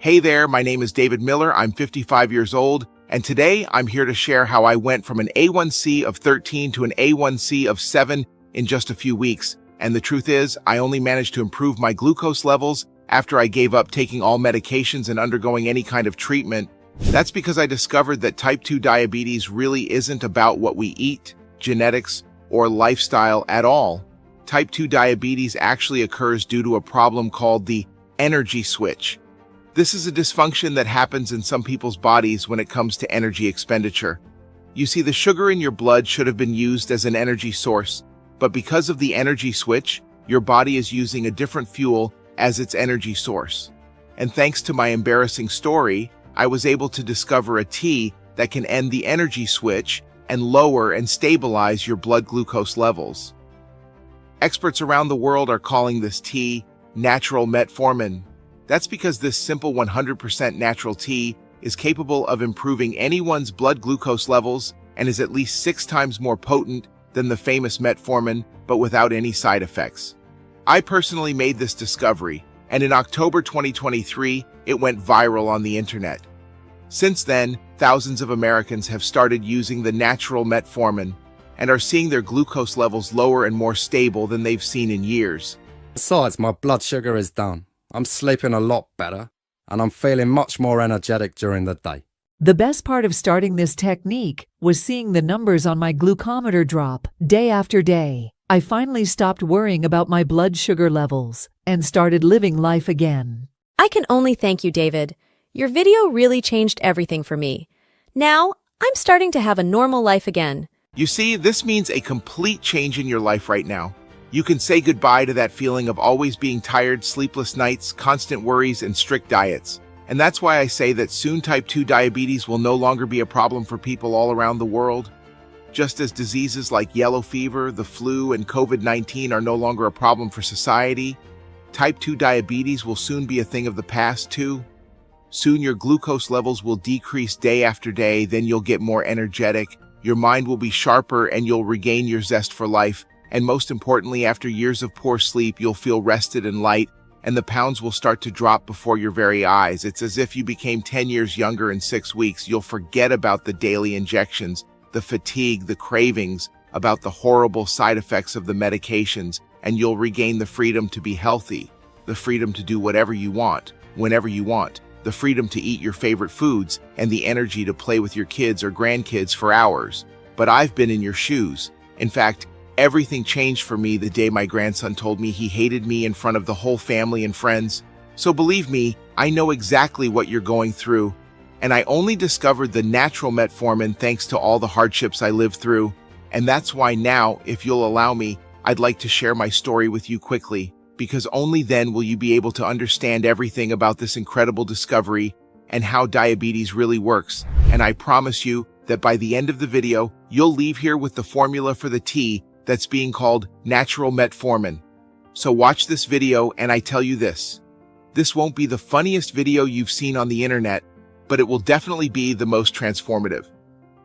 Hey there, my name is David Miller. I'm 55 years old, and today I'm here to share how I went from an A1C of 13 to an A1C of 7 in just a few weeks. And the truth is, I only managed to improve my glucose levels after I gave up taking all medications and undergoing any kind of treatment. That's because I discovered that type 2 diabetes really isn't about what we eat, genetics, or lifestyle at all. Type 2 diabetes actually occurs due to a problem called the energy switch. This is a dysfunction that happens in some people's bodies when it comes to energy expenditure. You see, the sugar in your blood should have been used as an energy source, but because of the energy switch, your body is using a different fuel as its energy source. And thanks to my embarrassing story, I was able to discover a tea that can end the energy switch and lower and stabilize your blood glucose levels. Experts around the world are calling this tea natural metformin. That's because this simple 100% natural tea is capable of improving anyone's blood glucose levels and is at least 6 times more potent than the famous metformin, but without any side effects. I personally made this discovery, and in October 2023, it went viral on the internet. Since then, thousands of Americans have started using the natural metformin and are seeing their glucose levels lower and more stable than they've seen in years. Besides, my blood sugar is down. I'm sleeping a lot better, and I'm feeling much more energetic during the day. The best part of starting this technique was seeing the numbers on my glucometer drop day after day. I finally stopped worrying about my blood sugar levels and started living life again. I can only thank you, David. Your video really changed everything for me. Now, I'm starting to have a normal life again. You see, this means a complete change in your life right now. You can say goodbye to that feeling of always being tired, sleepless nights, constant worries, and strict diets. And that's why I say that soon type 2 diabetes will no longer be a problem for people all around the world. Just as diseases like yellow fever, the flu, and COVID-19 are no longer a problem for society, type 2 diabetes will soon be a thing of the past too. Soon your glucose levels will decrease day after day, then you'll get more energetic, your mind will be sharper, and you'll regain your zest for life. And most importantly, after years of poor sleep, you'll feel rested and light, and the pounds will start to drop before your very eyes. It's as if you became 10 years younger in 6 weeks. You'll forget about the daily injections, the fatigue, the cravings, about the horrible side effects of the medications, and you'll regain the freedom to be healthy, the freedom to do whatever you want, whenever you want, the freedom to eat your favorite foods, and the energy to play with your kids or grandkids for hours. But I've been in your shoes. In fact, everything changed for me the day my grandson told me he hated me in front of the whole family and friends. So believe me, I know exactly what you're going through. And I only discovered the natural metformin thanks to all the hardships I lived through. And that's why now, if you'll allow me, I'd like to share my story with you quickly, because only then will you be able to understand everything about this incredible discovery and how diabetes really works. And I promise you that by the end of the video, you'll leave here with the formula for the tea that's being called natural metformin. So watch this video, and I tell you this won't be the funniest video you've seen on the internet, but it will definitely be the most transformative.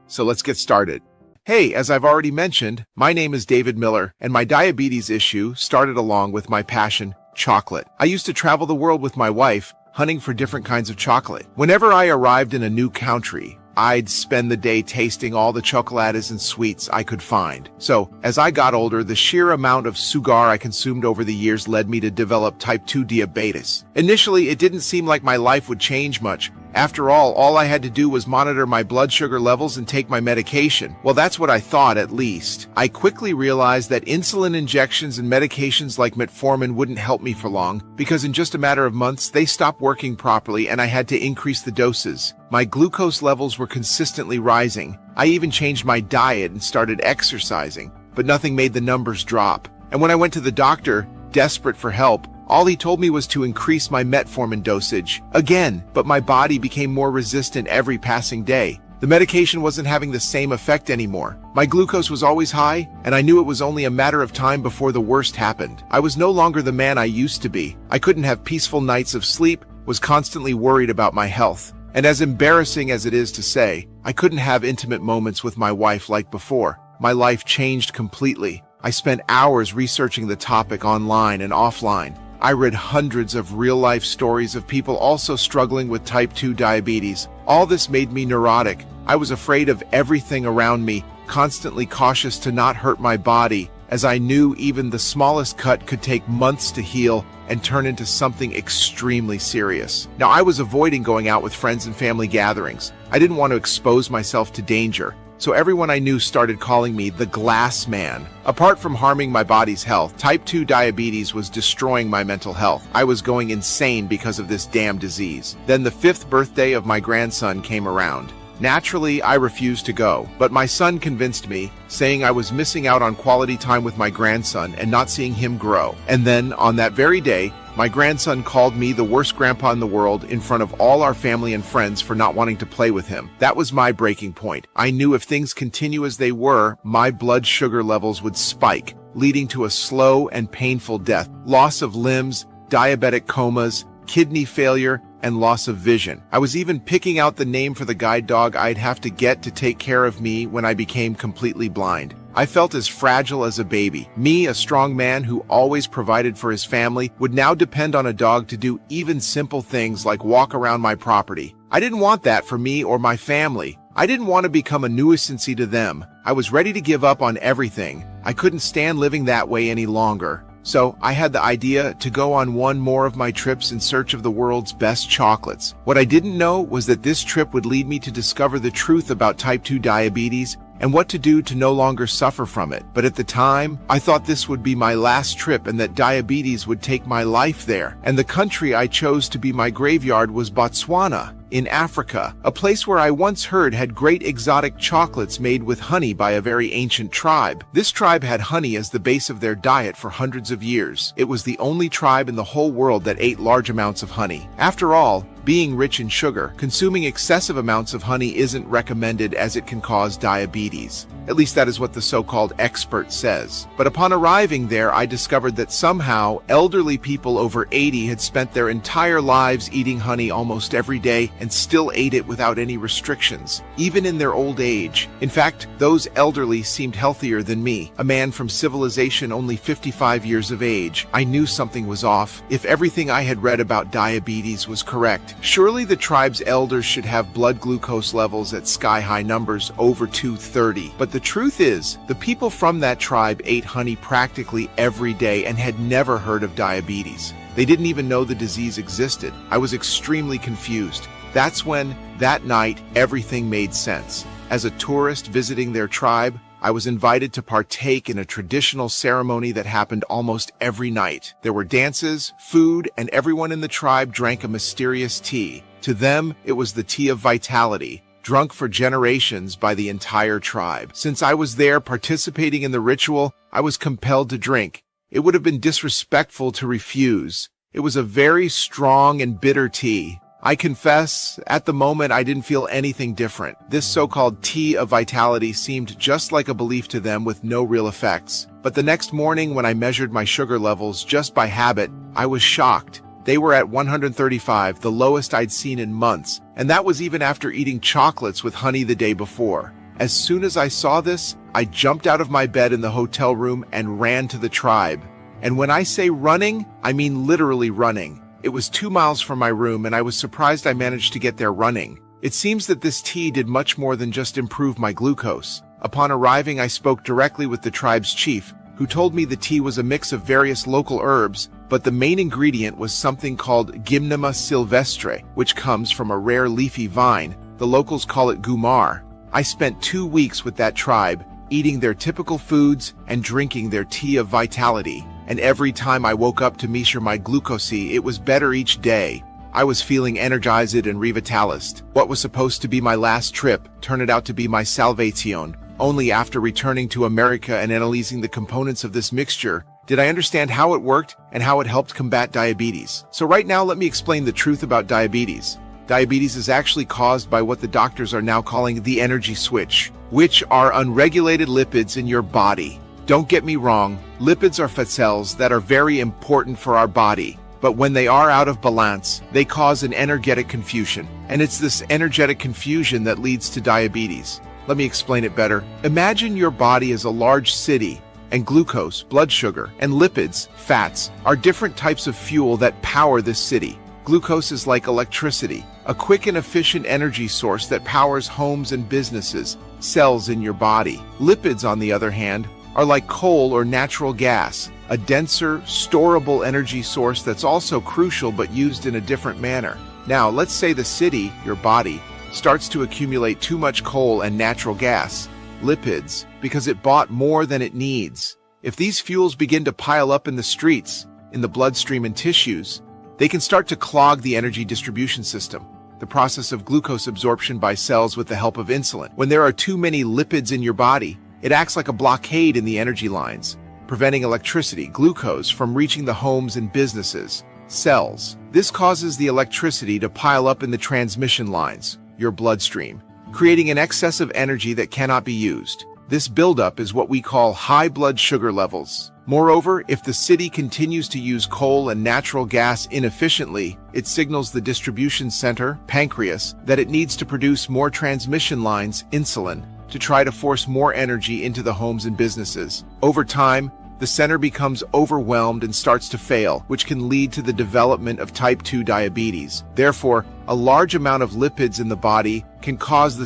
So let's get started. Hey, as I've already mentioned, my name is David Miller, and my diabetes issue started along with my passion, chocolate. I used to travel the world with my wife, hunting for different kinds of chocolate. Whenever I arrived in a new country, I'd spend the day tasting all the chocolates and sweets I could find. So, as I got older, the sheer amount of sugar I consumed over the years led me to develop type 2 diabetes. Initially, it didn't seem like my life would change much. After all I had to do was monitor my blood sugar levels and take my medication. Well, that's what I thought, at least. I quickly realized that insulin injections and medications like metformin wouldn't help me for long, because in just a matter of months, they stopped working properly and I had to increase the doses. My glucose levels were consistently rising. I even changed my diet and started exercising, but nothing made the numbers drop. And when I went to the doctor, desperate for help, all he told me was to increase my metformin dosage again, but my body became more resistant every passing day. The medication wasn't having the same effect anymore. My glucose was always high, and I knew it was only a matter of time before the worst happened. I was no longer the man I used to be. I couldn't have peaceful nights of sleep, was constantly worried about my health. And as embarrassing as it is to say, I couldn't have intimate moments with my wife like before. My life changed completely. I spent hours researching the topic online and offline. I read hundreds of real-life stories of people also struggling with type 2 diabetes. All this made me neurotic. I was afraid of everything around me, constantly cautious to not hurt my body, as I knew even the smallest cut could take months to heal and turn into something extremely serious. Now, I was avoiding going out with friends and family gatherings. I didn't want to expose myself to danger, so everyone I knew started calling me the Glass Man. Apart from harming my body's health, type 2 diabetes was destroying my mental health. I was going insane because of this damn disease. Then the 5th birthday of my grandson came around. Naturally, I refused to go, but my son convinced me, saying I was missing out on quality time with my grandson and not seeing him grow. And then, on that very day, my grandson called me the worst grandpa in the world in front of all our family and friends for not wanting to play with him. That was my breaking point. I knew if things continue as they were, my blood sugar levels would spike, leading to a slow and painful death, loss of limbs, diabetic comas, kidney failure, and loss of vision. I was even picking out the name for the guide dog I'd have to get to take care of me when I became completely blind. I felt as fragile as a baby. Me, a strong man who always provided for his family, would now depend on a dog to do even simple things like walk around my property. I didn't want that for me or my family. I didn't want to become a nuisance to them. I was ready to give up on everything. I couldn't stand living that way any longer. So I had the idea to go on one more of my trips in search of the world's best chocolates. What I didn't know was that this trip would lead me to discover the truth about type 2 diabetes and what to do to no longer suffer from it. But at the time, I thought this would be my last trip and that diabetes would take my life there. And the country I chose to be my graveyard was Botswana, in Africa, a place where I once heard had great exotic chocolates made with honey by a very ancient tribe. This tribe had honey as the base of their diet for hundreds of years. It was the only tribe in the whole world that ate large amounts of honey. After all, being rich in sugar, consuming excessive amounts of honey isn't recommended as it can cause diabetes. At least that is what the so-called expert says. But upon arriving there, I discovered that somehow elderly people over 80 had spent their entire lives eating honey almost every day and still ate it without any restrictions, even in their old age. In fact, those elderly seemed healthier than me, a man from civilization only 55 years of age. I knew something was off. If everything I had read about diabetes was correct, surely the tribe's elders should have blood glucose levels at sky-high numbers over 230. But the truth is, the people from that tribe ate honey practically every day and had never heard of diabetes. They didn't even know the disease existed. I was extremely confused. That's when, that night, everything made sense. As a tourist visiting their tribe, I was invited to partake in a traditional ceremony that happened almost every night. There were dances, food, and everyone in the tribe drank a mysterious tea. To them, it was the tea of vitality, drunk for generations by the entire tribe. Since I was there participating in the ritual, I was compelled to drink. It would have been disrespectful to refuse. It was a very strong and bitter tea. I confess, at the moment I didn't feel anything different. This so-called tea of vitality seemed just like a belief to them with no real effects. But the next morning when I measured my sugar levels just by habit, I was shocked. They were at 135, the lowest I'd seen in months, and that was even after eating chocolates with honey the day before. As soon as I saw this, I jumped out of my bed in the hotel room and ran to the tribe. And when I say running, I mean literally running. It was 2 miles from my room, and I was surprised I managed to get there running. It seems that this tea did much more than just improve my glucose. Upon arriving, I spoke directly with the tribe's chief, who told me the tea was a mix of various local herbs, but the main ingredient was something called Gymnema sylvestre, which comes from a rare leafy vine. The locals call it gumar. I spent 2 weeks with that tribe, eating their typical foods and drinking their tea of vitality. And every time I woke up to measure my glucose, it was better each day. I was feeling energized and revitalized. What was supposed to be my last trip turned out to be my salvation. Only after returning to America and analyzing the components of this mixture did I understand how it worked and how it helped combat diabetes. So right now, let me explain the truth about diabetes. Diabetes is actually caused by what the doctors are now calling the energy switch, which are unregulated lipids in your body. Don't get me wrong, lipids are fat cells that are very important for our body, but when they are out of balance, they cause an energetic confusion, and it's this energetic confusion that leads to diabetes. Let me explain it better. Imagine your body as a large city, and glucose, blood sugar, and lipids, fats, are different types of fuel that power this city. Glucose is like electricity, a quick and efficient energy source that powers homes and businesses, cells in your body. Lipids, on the other hand, are like coal or natural gas, a denser, storable energy source that's also crucial but used in a different manner. Now, let's say the city, your body, starts to accumulate too much coal and natural gas, lipids, because it bought more than it needs. If these fuels begin to pile up in the streets, in the bloodstream and tissues, they can start to clog the energy distribution system, the process of glucose absorption by cells with the help of insulin. When there are too many lipids in your body, it acts like a blockade in the energy lines, preventing electricity, glucose, from reaching the homes and businesses, cells. This causes the electricity to pile up in the transmission lines, your bloodstream, creating an excess of energy that cannot be used. This buildup is what we call high blood sugar levels. Moreover, if the city continues to use coal and natural gas inefficiently, it signals the distribution center, pancreas, that it needs to produce more transmission lines, insulin, to try to force more energy into the homes and businesses. Over time, the center becomes overwhelmed and starts to fail, which can lead to the development of type 2 diabetes. Therefore, a large amount of lipids in the body can cause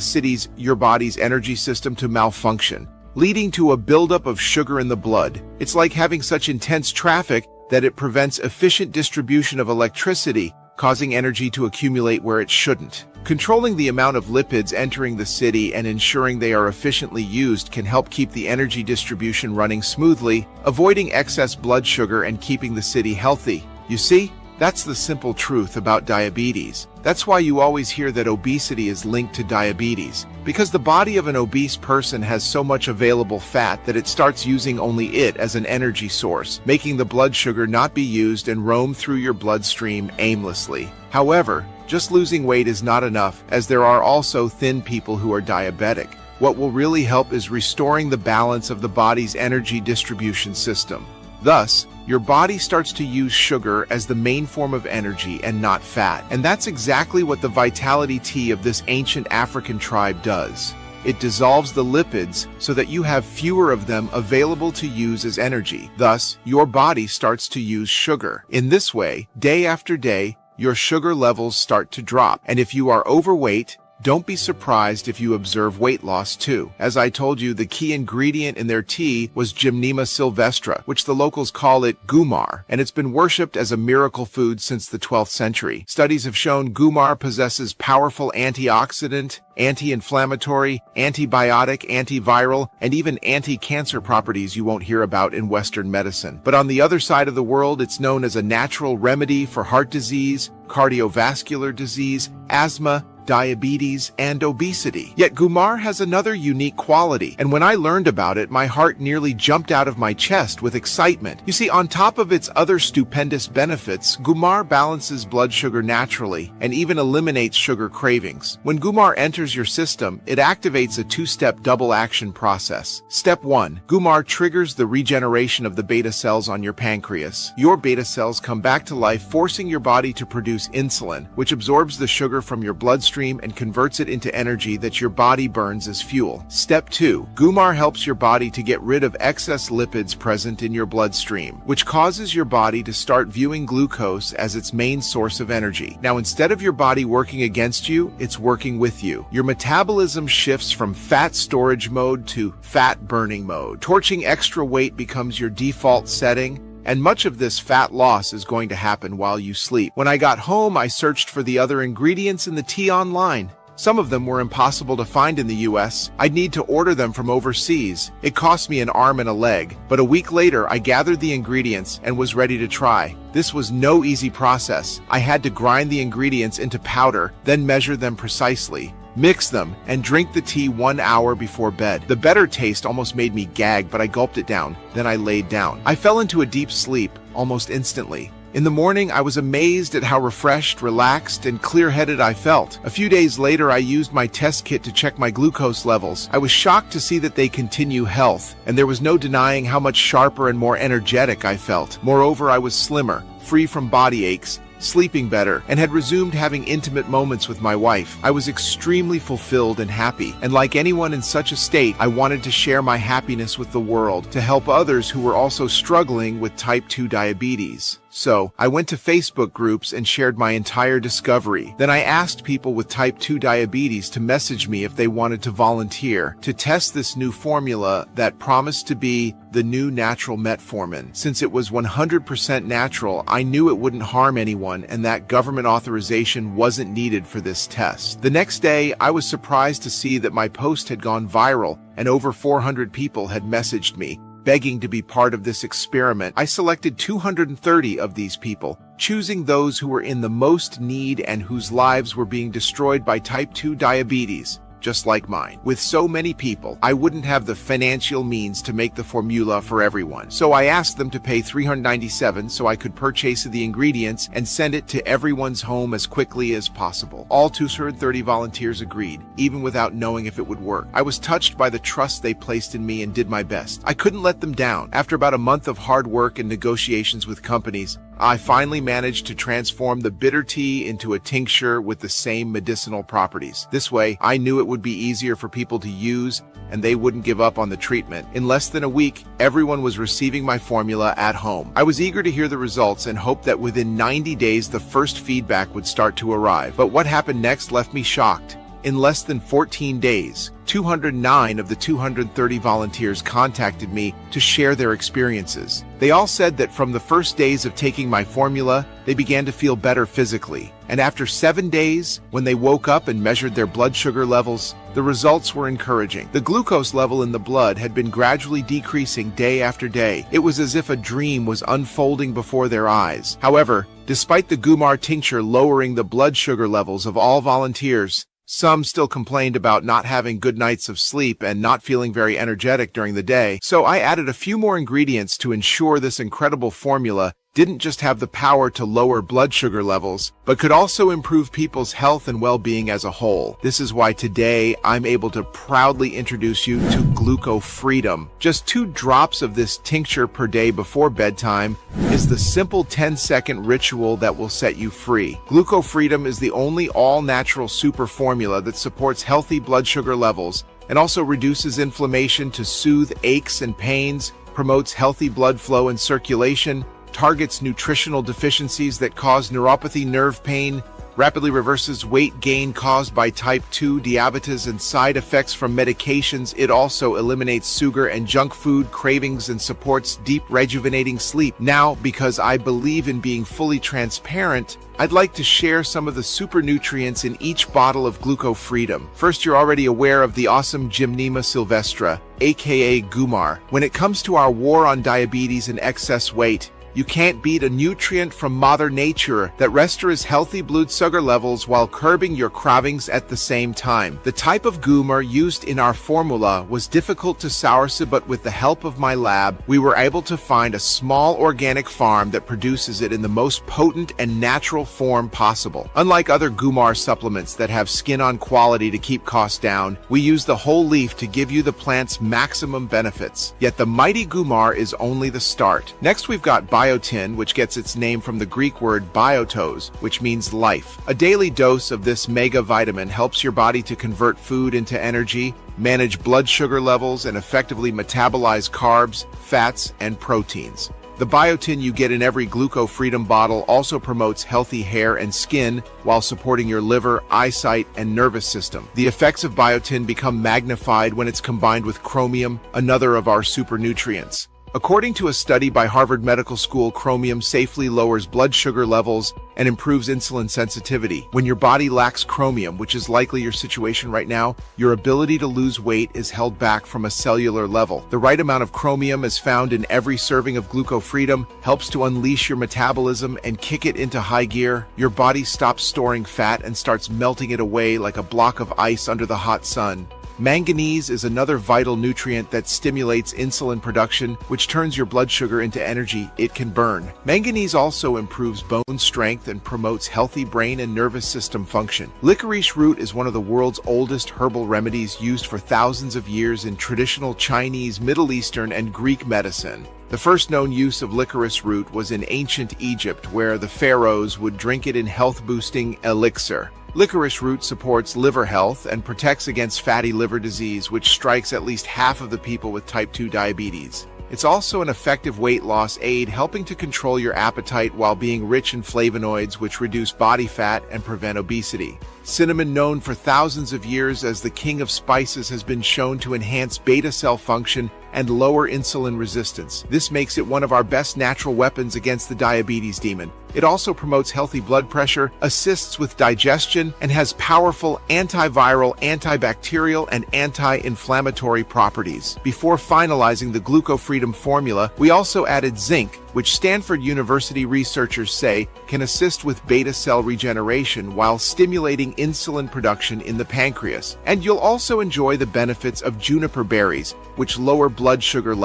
your body's energy system to malfunction, leading to a buildup of sugar in the blood. It's like having such intense traffic that it prevents efficient distribution of electricity, causing energy to accumulate where it shouldn't. Controlling the amount of lipids entering the city and ensuring they are efficiently used can help keep the energy distribution running smoothly, avoiding excess blood sugar and keeping the city healthy. You see, that's the simple truth about diabetes. That's why you always hear that obesity is linked to diabetes, because the body of an obese person has so much available fat that it starts using only it as an energy source, making the blood sugar not be used and roam through your bloodstream aimlessly. However, just losing weight is not enough, as there are also thin people who are diabetic. What will really help is restoring the balance of the body's energy distribution system. Thus, your body starts to use sugar as the main form of energy and not fat. And that's exactly what the Vitality Tea of this ancient African tribe does. It dissolves the lipids so that you have fewer of them available to use as energy. Thus, your body starts to use sugar. In this way, day after day, your sugar levels start to drop. And if you are overweight, don't be surprised if you observe weight loss too. As I told you, the key ingredient in their tea was Gymnema sylvestre, which the locals call it gumar, and it's been worshipped as a miracle food since the 12th century. Studies have shown gumar possesses powerful antioxidant, anti-inflammatory, antibiotic, antiviral, and even anti-cancer properties you won't hear about in Western medicine. But on the other side of the world, it's known as a natural remedy for heart disease, cardiovascular disease, asthma, diabetes, and obesity. Yet gumar has another unique quality, and when I learned about it, my heart nearly jumped out of my chest with excitement. You see, on top of its other stupendous benefits, gumar balances blood sugar naturally and even eliminates sugar cravings. When gumar enters your system, it activates a two-step double action process. Step 1. Gumar triggers the regeneration of the beta cells on your pancreas. Your beta cells come back to life, forcing your body to produce insulin, which absorbs the sugar from your bloodstream and converts it into energy that your body burns as fuel. Step 2. Gumar helps your body to get rid of excess lipids present in your bloodstream, which causes your body to start viewing glucose as its main source of energy. Now, instead of your body working against you, it's working with you. Your metabolism shifts from fat storage mode to fat burning mode. Torching extra weight becomes your default setting, and much of this fat loss is going to happen while you sleep. When I got home, I searched for the other ingredients in the tea online. Some of them were impossible to find in the US. I'd need to order them from overseas. It cost me an arm and a leg. But a week later, I gathered the ingredients and was ready to try. This was no easy process. I had to grind the ingredients into powder, then measure them precisely. Mix them, and drink the tea 1 hour before bed. The bitter taste almost made me gag, but I gulped it down. Then I laid down. I fell into a deep sleep almost instantly. In the morning, I was amazed at how refreshed, relaxed, and clear-headed I felt. A few days later, I used my test kit to check my glucose levels. I was shocked to see that they continue health, and there was no denying how much sharper and more energetic I felt. Moreover, I was slimmer, free from body aches, sleeping better, and had resumed having intimate moments with my wife. I was extremely fulfilled and happy, and like anyone in such a state, I wanted to share my happiness with the world to help others who were also struggling with type 2 diabetes. So, I went to Facebook groups and shared my entire discovery. Then I asked people with type 2 diabetes to message me if they wanted to volunteer to test this new formula that promised to be the new natural metformin. Since it was 100% natural, I knew it wouldn't harm anyone and that government authorization wasn't needed for this test. The next day, I was surprised to see that my post had gone viral and over 400 people had messaged me, begging to be part of this experiment. I selected 230 of these people, choosing those who were in the most need and whose lives were being destroyed by type 2 diabetes, just like mine. With so many people, I wouldn't have the financial means to make the formula for everyone. So I asked them to pay $397 so I could purchase the ingredients and send it to everyone's home as quickly as possible. All 230 volunteers agreed, even without knowing if it would work. I was touched by the trust they placed in me and did my best. I couldn't let them down. After about a month of hard work and negotiations with companies, I finally managed to transform the bitter tea into a tincture with the same medicinal properties. This way, I knew it would be easier for people to use and they wouldn't give up on the treatment. In less than a week, everyone was receiving my formula at home. I was eager to hear the results and hoped that within 90 days the first feedback would start to arrive. But what happened next left me shocked. In less than 14 days, 209 of the 230 volunteers contacted me to share their experiences. They all said that from the first days of taking my formula, they began to feel better physically. And after 7 days, when they woke up and measured their blood sugar levels, the results were encouraging. The glucose level in the blood had been gradually decreasing day after day. It was as if a dream was unfolding before their eyes. However, despite the Gumar tincture lowering the blood sugar levels of all volunteers, some still complained about not having good nights of sleep and not feeling very energetic during the day, so I added a few more ingredients to ensure this incredible formula didn't just have the power to lower blood sugar levels, but could also improve people's health and well-being as a whole. This is why today I'm able to proudly introduce you to Gluco Freedom. Just 2 drops of this tincture per day before bedtime is the simple 10-second ritual that will set you free. Gluco Freedom is the only all-natural super formula that supports healthy blood sugar levels and also reduces inflammation to soothe aches and pains, promotes healthy blood flow and circulation, targets nutritional deficiencies that cause neuropathy, nerve pain, rapidly reverses weight gain caused by type 2 diabetes and side effects from medications. It also eliminates sugar and junk food cravings and supports deep rejuvenating sleep. Now, because I believe in being fully transparent, I'd like to share some of the super nutrients in each bottle of Gluco Freedom. First, you're already aware of the awesome Gymnema sylvestre, aka Gumar. When it comes to our war on diabetes and excess weight, you can't beat a nutrient from Mother Nature that restores healthy blood sugar levels while curbing your cravings at the same time. The type of Gumar used in our formula was difficult to source, but with the help of my lab, we were able to find a small organic farm that produces it in the most potent and natural form possible. Unlike other Gumar supplements that have skin-on quality to keep costs down, we use the whole leaf to give you the plant's maximum benefits. Yet the mighty Gumar is only the start. Next, we've got Biotin, which gets its name from the Greek word biotos, which means life. A daily dose of this mega vitamin helps your body to convert food into energy, manage blood sugar levels, and effectively metabolize carbs, fats, and proteins. The biotin you get in every Gluco Freedom bottle also promotes healthy hair and skin while supporting your liver, eyesight, and nervous system. The effects of biotin become magnified when it's combined with chromium, another of our super nutrients. According to a study by Harvard Medical School, chromium safely lowers blood sugar levels and improves insulin sensitivity. When your body lacks chromium, which is likely your situation right now, your ability to lose weight is held back from a cellular level. The right amount of chromium is found in every serving of Gluco Freedom, helps to unleash your metabolism and kick it into high gear. Your body stops storing fat and starts melting it away like a block of ice under the hot sun. Manganese is another vital nutrient that stimulates insulin production, which turns your blood sugar into energy it can burn. Manganese also improves bone strength and promotes healthy brain and nervous system function. Licorice root is one of the world's oldest herbal remedies used for thousands of years in traditional Chinese, Middle Eastern, and Greek medicine. The first known use of licorice root was in ancient Egypt, where the pharaohs would drink it in health-boosting elixir. Licorice root supports liver health and protects against fatty liver disease, which strikes at least half of the people with type 2 diabetes. It's also an effective weight loss aid, helping to control your appetite while being rich in flavonoids, which reduce body fat and prevent obesity. Cinnamon, known for thousands of years as the king of spices, has been shown to enhance beta cell function and lower insulin resistance. This makes it one of our best natural weapons against the diabetes demon. It also promotes healthy blood pressure, assists with digestion, and has powerful antiviral, antibacterial, and anti-inflammatory properties. Before finalizing the GlucoFreedom formula, we also added zinc, which Stanford University researchers say can assist with beta cell regeneration while stimulating insulin production in the pancreas. And you'll also enjoy the benefits of juniper berries, which lower blood sugar levels